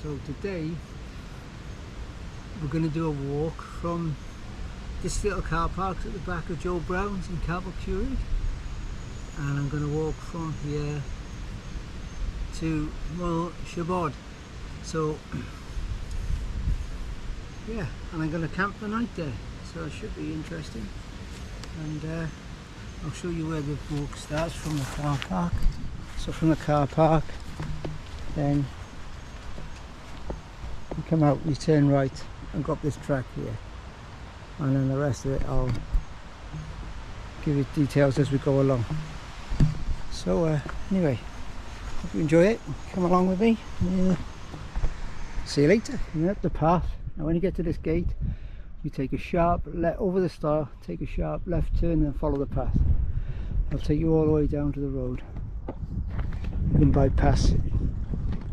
So today we're going to do a walk from this little car park at the back of Joe Brown's in Cavalcurrig, and I'm going to walk from here to Moel Siabod. So yeah, and I'm going to camp the night there, so it should be interesting. And I'll show you where the walk starts from the car park. So from the car park, then you come out, you turn right and go up this track here, and then the rest of it I'll give you details as we go along. So anyway, hope you enjoy it. Come along with me. See you later. You're up the path. Now when you get to this gate, you take a sharp left over the star, take a sharp left turn and follow the path. I'll take you all the way down to the road. You can bypass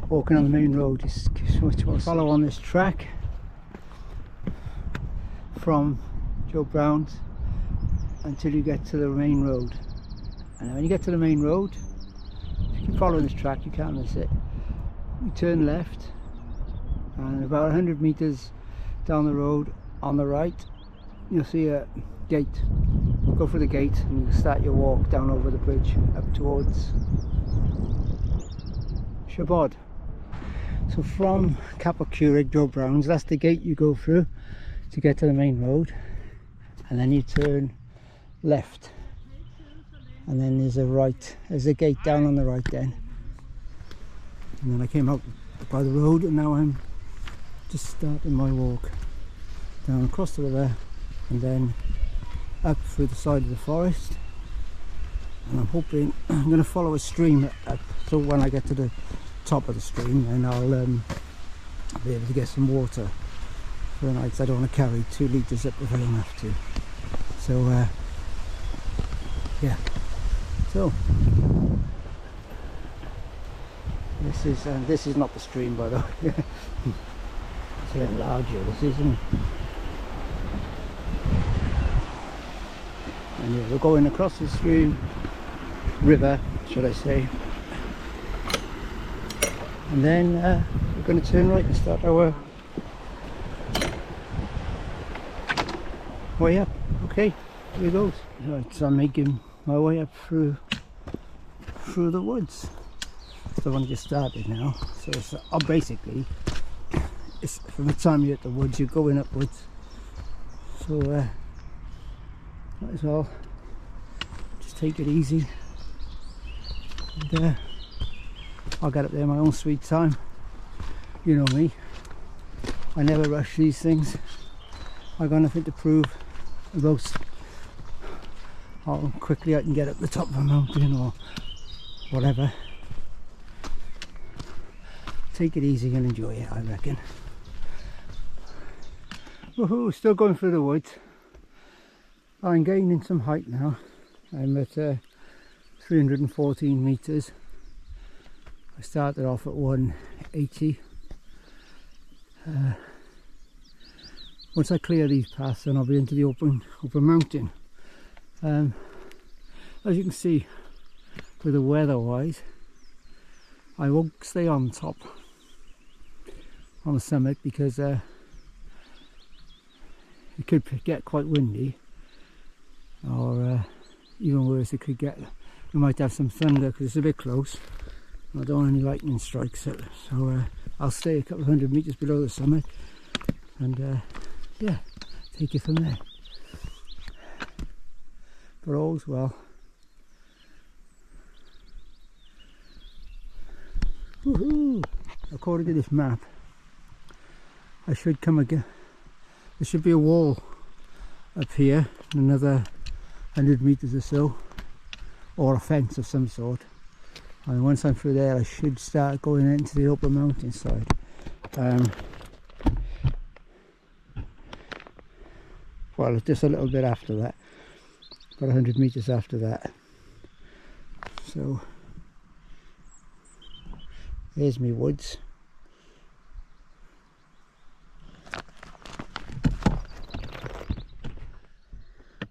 walking on the main road. Just much more. Follow on this track from Joe Brown's until you get to the main road. And when you get to the main road, if you keep following this track, you can't miss it. You turn left, and about 100 meters down the road on the right, you'll see a gate. Go for the gate and you start your walk down over the bridge up towards Siabod. So from Cavalcurrig, Joe Brown's, that's the gate you go through to get to the main road, and then you turn left, and then there's a gate down on the right then. And then I came out by the road, and now I'm just starting my walk down across the river and then up through the side of the forest, and I'm hoping I'm going to follow a stream up, so when I get to the top of the stream then I'll be able to get some water for the night. I don't want to carry 2 litres up if I don't have to. So yeah, so this is not the stream, by the way. It's a bit larger, this isn't it? And yeah, we're going across the stream, river should I say, and then we're going to turn right and start our way up. Okay, here it goes. Right, so I'm making my way up through the woods. So I've only just started now, so it's basically it's from the time you're at the woods, you're going upwards. So might as well just take it easy, and I'll get up there my own sweet time. You know me, I never rush these things. I've got nothing to prove about how quickly I can get up the top of a mountain or whatever. Take it easy and enjoy it, I reckon. Woohoo, still going through the woods. I'm gaining some height now. I'm at 314 meters. I started off at 180. Once I clear these paths, then I'll be into the open mountain. As you can see, with the weather wise, I won't stay on top on the summit because it could get quite windy, or even worse, it could get, we might have some thunder because it's a bit close. I don't want any lightning strikes, so I'll stay a couple of 100 meters below the summit, and yeah, take it from there. But all's well. Woohoo! According to this map, I should come again. There should be a wall up here, another 100 meters or so, or a fence of some sort. And once I'm through there, I should start going into the open mountainside. Well, just a little bit after that, about 100 meters after that. So there's me woods.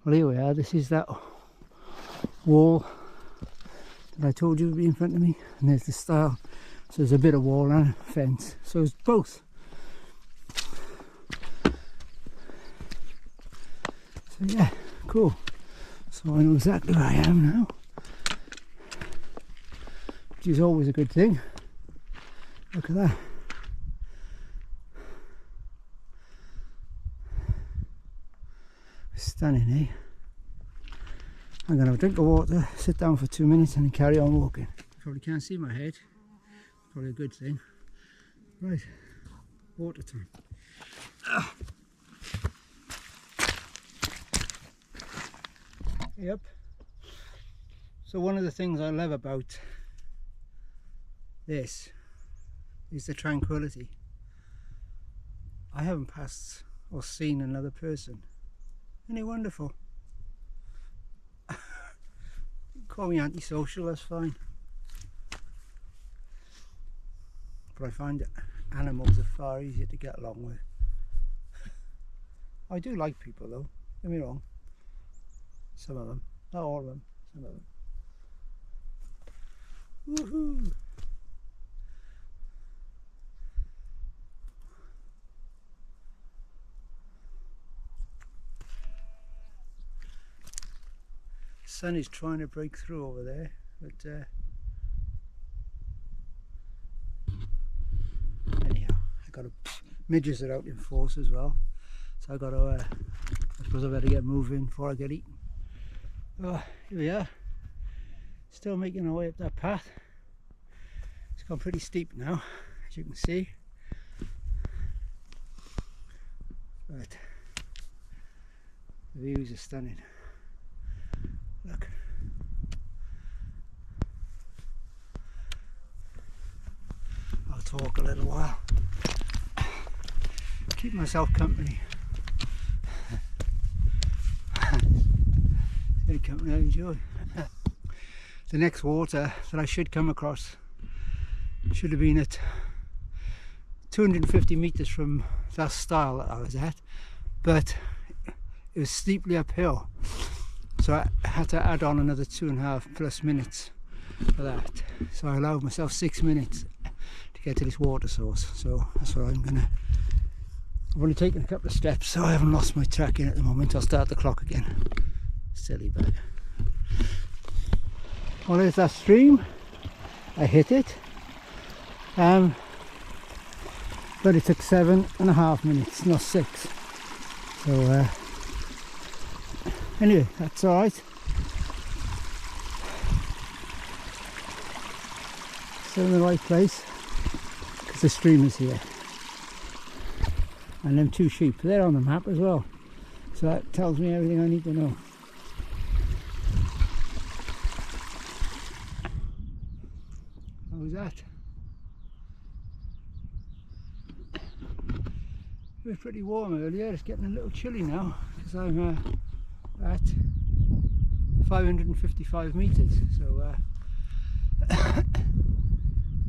Well, here we are. This is that wall that I told you would be in front of me, and there's the style So there's a bit of wall and a fence. So it's both. So yeah, cool. So I know exactly where I am now, which is always a good thing. Look at that. Stunning, eh? I'm going to have a drink of water, sit down for 2 minutes and then carry on walking. Probably can't see my head, probably a good thing. Right, water time. Yep. So one of the things I love about this is the tranquility. I haven't passed or seen another person. Isn't it wonderful? Call me antisocial, that's fine. But I find that animals are far easier to get along with. I do like people though, don't get me wrong. Some of them, not all of them, some of them. Woohoo! The sun is trying to break through over there, but anyhow, I got to. Midges are out in force as well, so I got to. I suppose I better get moving before I get eaten. Oh, here we are. Still making our way up that path. It's gone pretty steep now, as you can see. But the views are stunning. Look. I'll talk a little while. Keep myself company. Any company I enjoy. The next water that I should come across should have been at 250 meters from that stile that I was at, but it was steeply uphill, so I had to add on another 2.5+ minutes for that. So I allowed myself 6 minutes to get to this water source, so that's what I'm gonna. I've only taken a couple of steps, so I haven't lost my track in at the moment. I'll start the clock again. Silly bag. Well, there's that stream. I hit it, but it took 7.5 minutes, not 6. So anyway, that's all right. Still in the right place because the stream is here, and them 2 sheep, they're on the map as well, so that tells me everything I need to know. How was that? It was pretty warm earlier. It's getting a little chilly now because I'm at 555 meters, so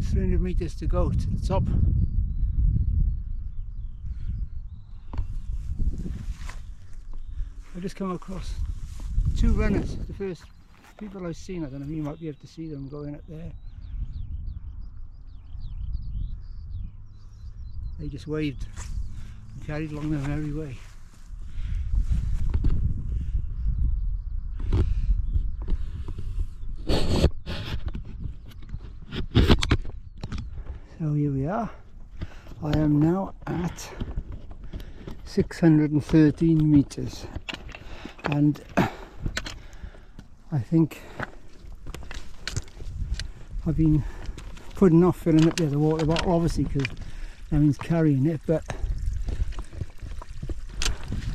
300 meters to go to the top. I just come across 2 runners, the first people I've seen. I don't know if you might be able to see them going up there. They just waved and carried along their merry way. So here we are. I am now at 613 meters, and I think I've been putting off filling up the other water bottle, obviously, because that means carrying it, but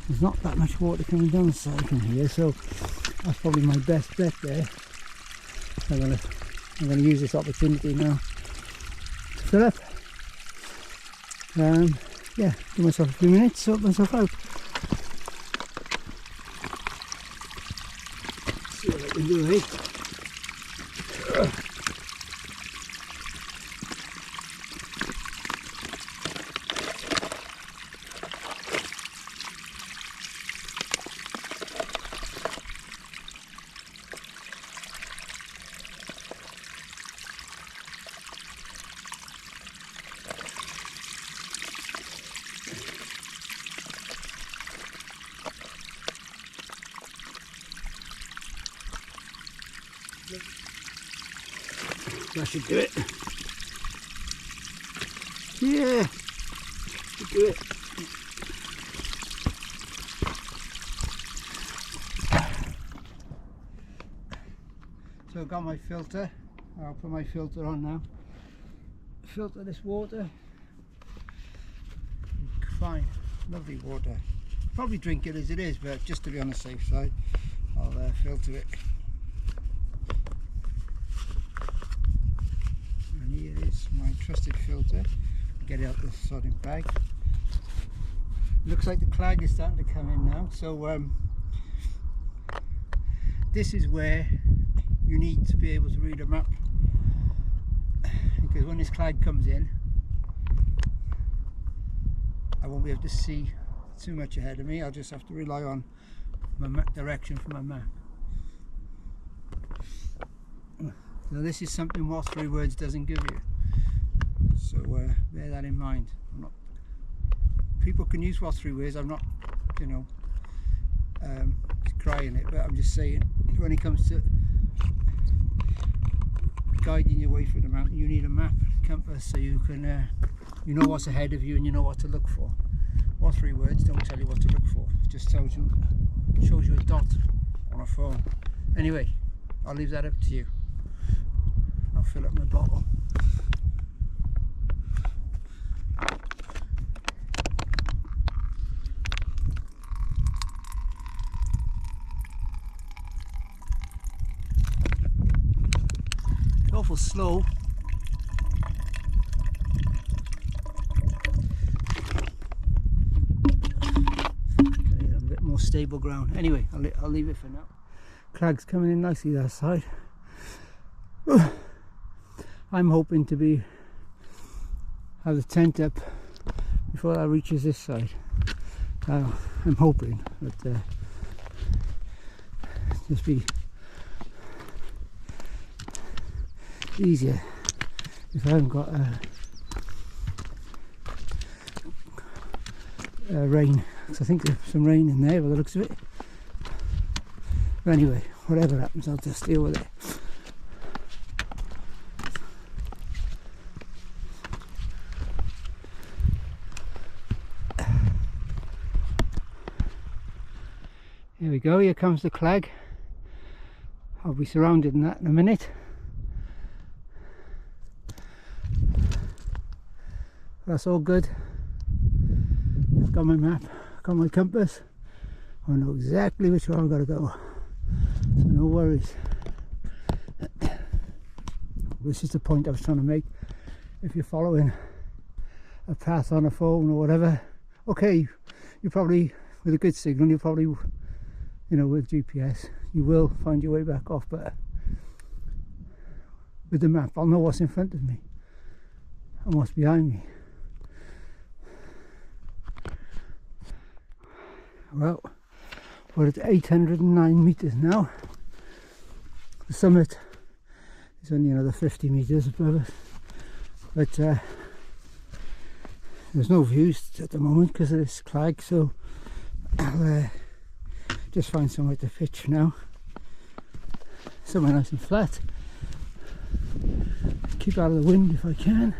there's not that much water coming down the side from here, so that's probably my best bet there. I'm gonna use this opportunity now to fill up. Yeah, give myself a few minutes, sort myself out. See what I can do, eh? That should do it. Yeah, should do it. So I've got my filter. I'll put my filter on now. Filter this water. Fine, lovely water. Probably drink it as it is, but just to be on the safe side, I'll filter it. And here is my trusted filter. Get it out the sodding bag. Looks like the clag is starting to come in now. So this is where you need to be able to read a map, because when this clag comes in, I won't be able to see too much ahead of me. I'll just have to rely on my direction from my map. So this is something What 3 Words doesn't give you. So bear that in mind. People can use What 3 Words. I'm not, you know, crying it, but I'm just saying, when it comes to guiding your way through the mountain, you need a map, compass, so you can you know what's ahead of you and you know what to look for. What 3 Words don't tell you what to look for. It just tells you, shows you a dot on a phone. Anyway, I'll leave that up to you. I'll fill up my bottle. Awful slow. Okay, a bit more stable ground. Anyway, I'll leave it for now. Crag's coming in nicely that side. I'm hoping to have the tent up before that reaches this side. I'm hoping, but just be easier if I haven't got rain, because I think there's some rain in there by the looks of it. But anyway, whatever happens, I'll just deal with it. Here we go, here comes the clag. I'll be surrounded in that in a minute. That's all good. I've got my map, got my compass. I know exactly which way I've got to go. So no worries. This is the point I was trying to make. If you're following a path on a phone or whatever, okay, you probably, with a good signal, you probably, you know, with GPS, you will find your way back off, but with the map, I'll know what's in front of me and what's behind me. Well, we're at 809 meters now. The summit is only another 50 meters above us, but there's no views at the moment because of this clag, so I'll just find somewhere to pitch now, somewhere nice and flat, keep out of the wind if I can.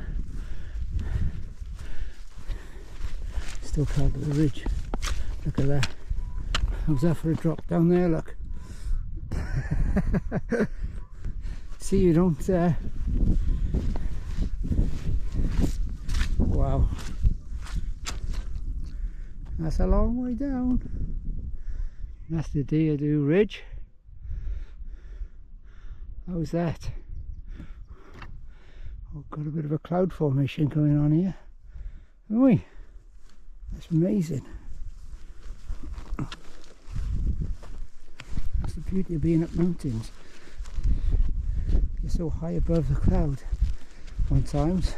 Still proud of the ridge. Look at that. How's that for a drop down there? Look. See, you don't wow, that's a long way down. That's the Deerdew Ridge. How's that? Oh, got a bit of a cloud formation going on here, haven't we? That's amazing. That's the beauty of being up mountains. You're so high above the cloud sometimes.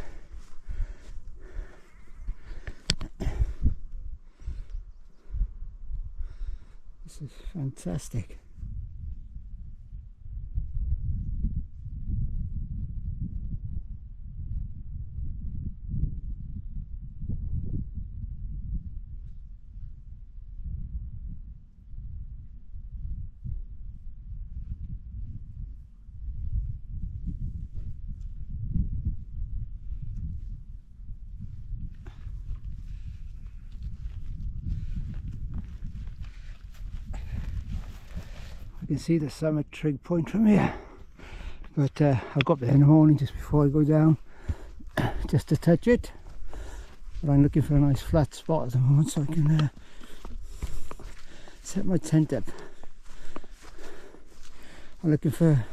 This is fantastic. can see the summit trig point from here, but I'll go up there in the morning just before I go down, just to touch it. But I'm looking for a nice flat spot at the moment so I can set my tent up. I'm looking for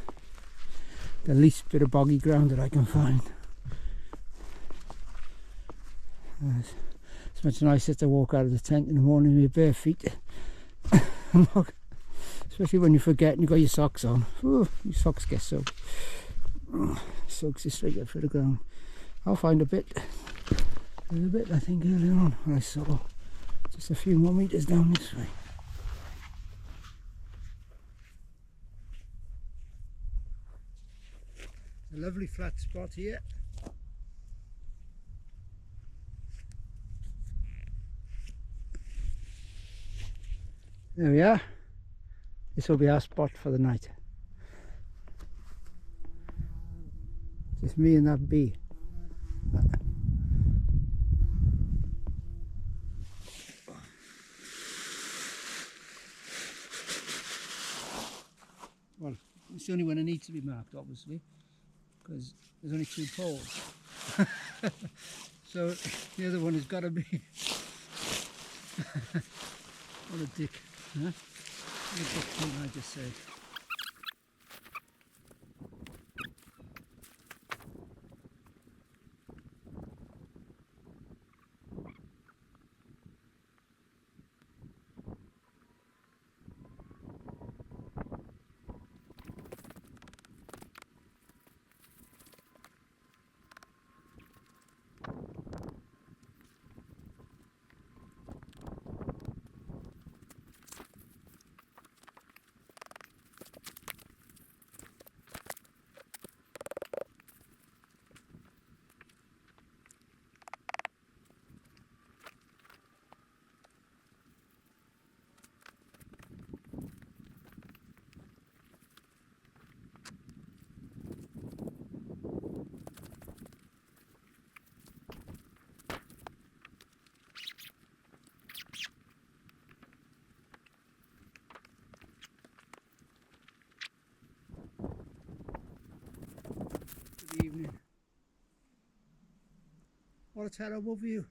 the least bit of boggy ground that I can find. It's much nicer to walk out of the tent in the morning with bare feet. Especially when you forget and you've got your socks on. Ooh, your socks get soaked. Soaks you straight up for the ground. I'll find a bit I think earlier on I saw just a few more meters down this way. A lovely flat spot here. There we are. This will be our spot for the night. Just me and that bee. Well, it's the only one that needs to be marked, obviously, because there's only 2 poles. So the other one has got to be. What a dick, huh? What a dick thing I just said. Good evening. What a terrible view.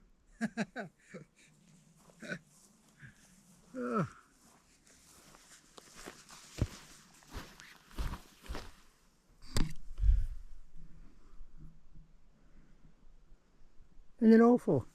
Oh. Isn't it awful?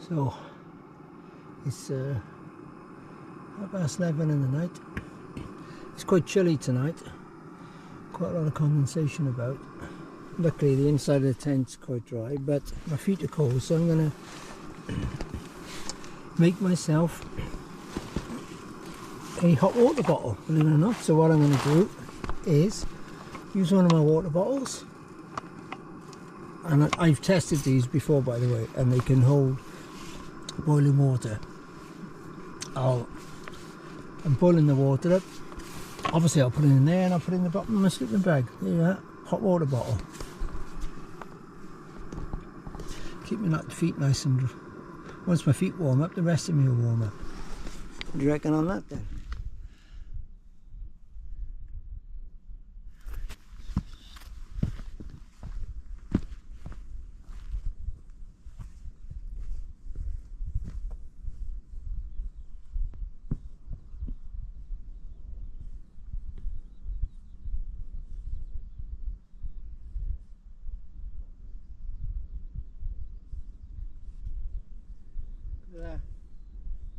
So it's 11:30 in the night. It's quite chilly tonight, quite a lot of condensation about. Luckily the inside of the tent's quite dry, but my feet are cold, so I'm going to make myself a hot water bottle, believe it or not. So what I'm going to do is use one of my water bottles, and I've tested these before, by the way, and they can hold boiling water. I'm boiling the water up. Obviously I'll put it in there and I'll put it in the bottom of my sleeping bag. There you are, hot water bottle. Keep my feet nice and, once my feet warm up, the rest of me will warm up. What do you reckon on that then?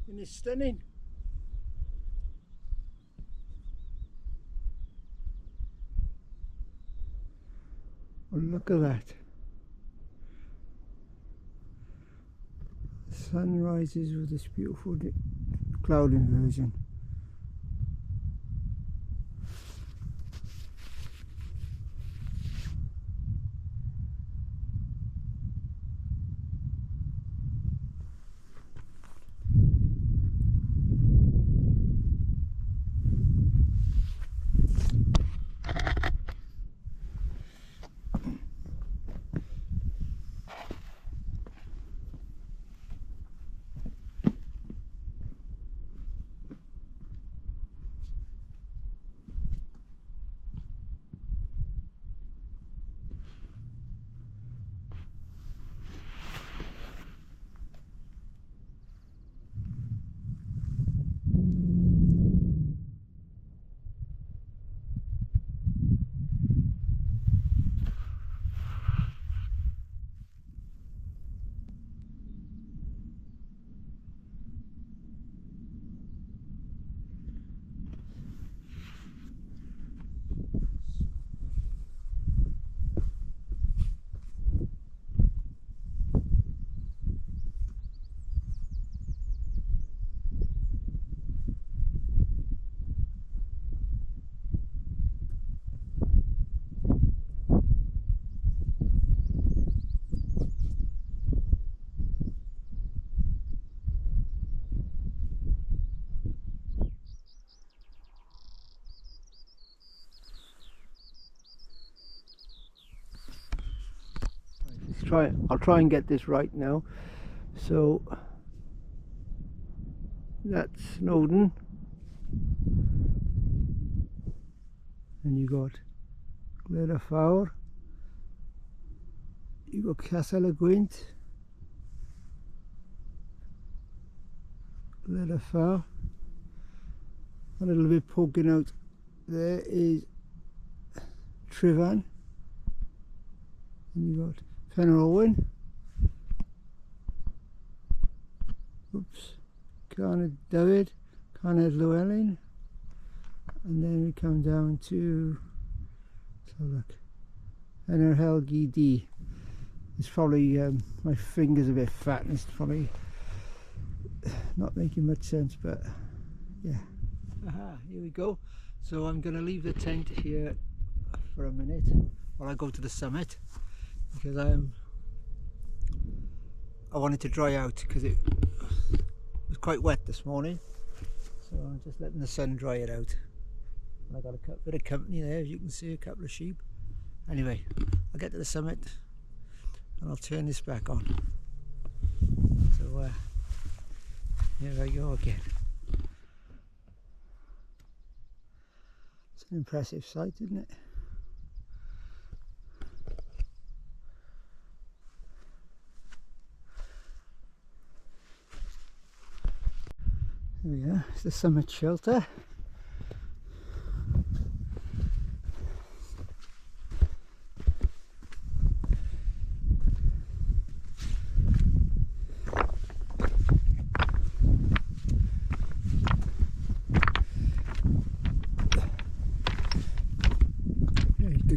Isn't it stunning? Oh, look at that. The sun rises with this beautiful cloud inversion. I'll try and get this right now. So that's Snowdon, and you got Glyderfawr, you got Castle y Gwynt, Glyderfawr. A little bit poking out there is Tryfan, and you got Penrhyn, oops, Carned Dyfed, Carned Llewellyn, and then we come down to, let's have a look, Penrhelgi D. It's probably, my finger's a bit fat and it's probably not making much sense, but yeah. Aha, here we go. So I'm going to leave the tent here for a minute while I go to the summit, because I wanted to dry out because it was quite wet this morning, so I'm just letting the sun dry it out. And I got a bit of company there, as you can see, a couple of sheep. Anyway, I'll get to the summit and I'll turn this back on. So here I go again. It's an impressive sight, isn't it? There we are, it's the summit shelter.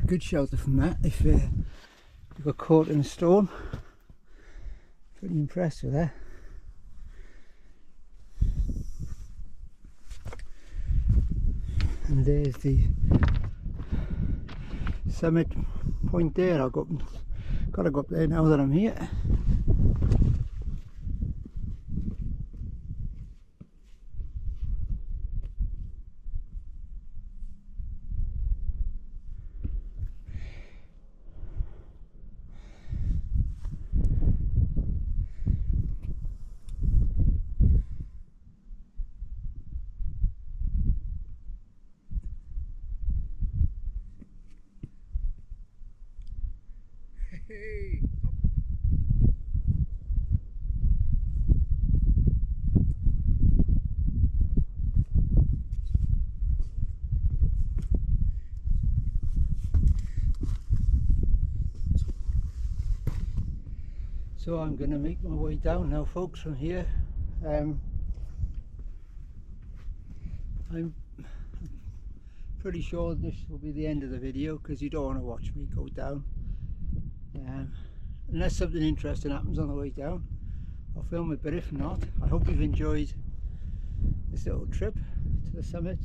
Good shelter from that if you got caught in a storm. Pretty impressed with that. And there's the summit point there. Gotta go up there now that I'm here. Hey. So I'm going to make my way down now, folks, from here. I'm pretty sure this will be the end of the video, because you don't want to watch me go down. Unless something interesting happens on the way down, I'll film it, but if not, I hope you've enjoyed this little trip to the summit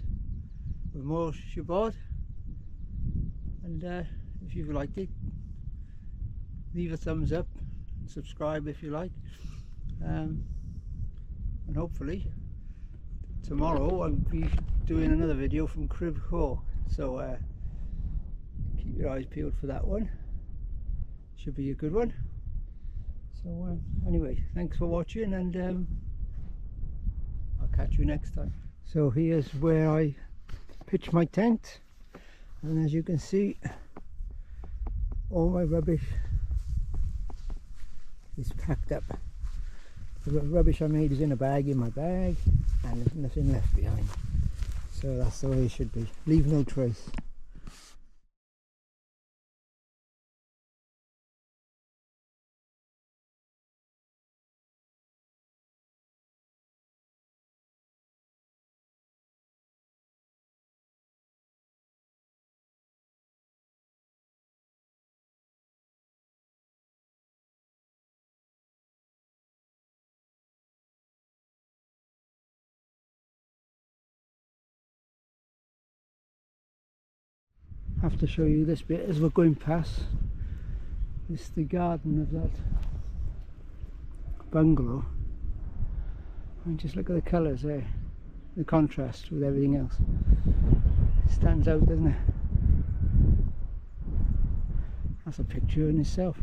with Moel Siabod, and if you've liked it, leave a thumbs up and subscribe if you like, and hopefully tomorrow I'll be doing another video from Crib Hawk, so keep your eyes peeled for that one. Should be a good one. So anyway, thanks for watching, and I'll catch you next time. So here's where I pitch my tent, and as you can see, all my rubbish is packed up. The rubbish I made is in a bag, in my bag, and there's nothing left behind. So that's the way it should be. Leave no trace. Have to show you this bit as we're going past. It's the garden of that bungalow, and just look at the colours there, the contrast with everything else. It stands out, doesn't it? That's a picture in itself.